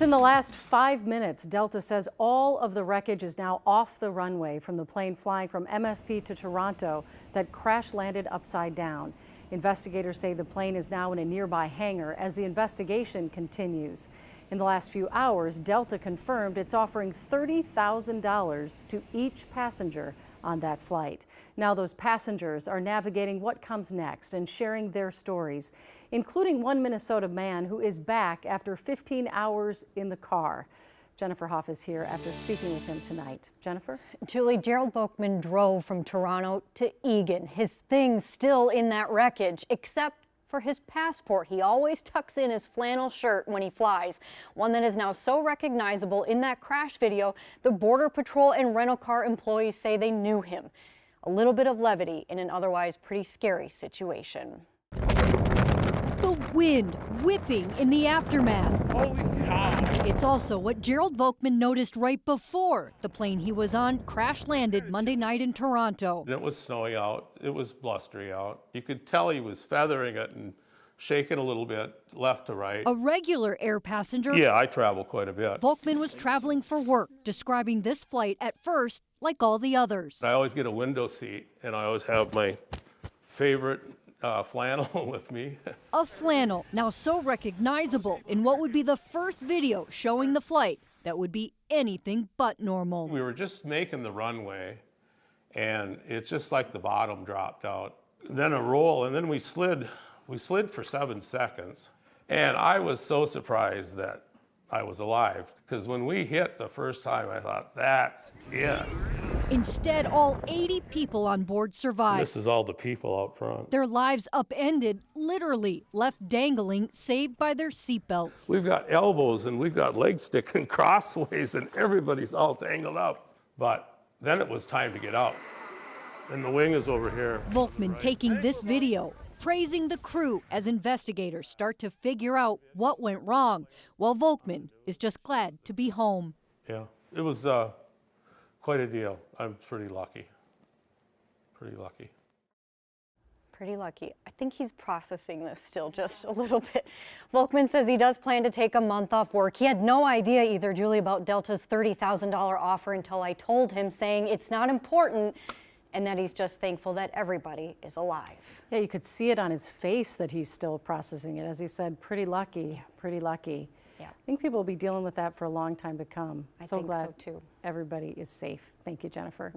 In the last 5 minutes, Delta says all of the wreckage is now off the runway from the plane flying from MSP to Toronto that crash landed upside down. Investigators say the plane is now in a nearby hangar as the investigation continues. In the last few hours, Delta confirmed it's offering $30,000 to each passenger on that flight. Now those passengers are navigating what comes next and sharing their stories, including one Minnesota man who is back after 15 hours in the car. Jennifer Hoff is here after speaking with him tonight. Jennifer? Julie, Gerald Volkman drove from Toronto to Eagan. His things still in that wreckage, except for his passport. He always tucks in his flannel shirt when he flies, one that is now so recognizable in that crash video, the Border Patrol and rental car employees say they knew him. A little bit of levity in an otherwise pretty scary situation. The wind whipping in the aftermath. Holy cow! It's also what Gerald Volkman noticed right before the plane he was on crash landed Monday night in Toronto. It was snowy out. It was blustery out. You could tell he was feathering it and shaking a little bit left to right. A regular air passenger. Yeah, I travel quite a bit. Volkman was traveling for work, describing this flight at first like all the others. I always get a window seat, and I always have my favorite flannel with me. A flannel now so recognizable in what would be the first video showing the flight that would be anything but normal. We were just making the runway, and it's just like the bottom dropped out. Then a roll, and then we slid for 7 seconds. And I was so surprised that I was alive, because when we hit the first time, I thought, that's it. Instead, all 80 people on board survived. This is all the people out front. Their lives upended, literally left dangling, saved by their seatbelts. We've got elbows and we've got legs sticking crossways and everybody's all tangled up. But then it was time to get out. And the wing is over here. Volkman taking this video, praising the crew as investigators start to figure out what went wrong, while Volkman is just glad to be home. Yeah, it was quite a deal. I'm pretty lucky. Pretty lucky. Pretty lucky. I think he's processing this still just a little bit. Volkman says he does plan to take a month off work. He had no idea either, Julie, about Delta's $30,000 offer until I told him, saying it's not important and that he's just thankful that everybody is alive. Yeah, you could see it on his face that he's still processing it. As he said, pretty lucky, pretty lucky. Yeah. I think people will be dealing with that for a long time to come. I think so too. Everybody is safe. Thank you, Jennifer.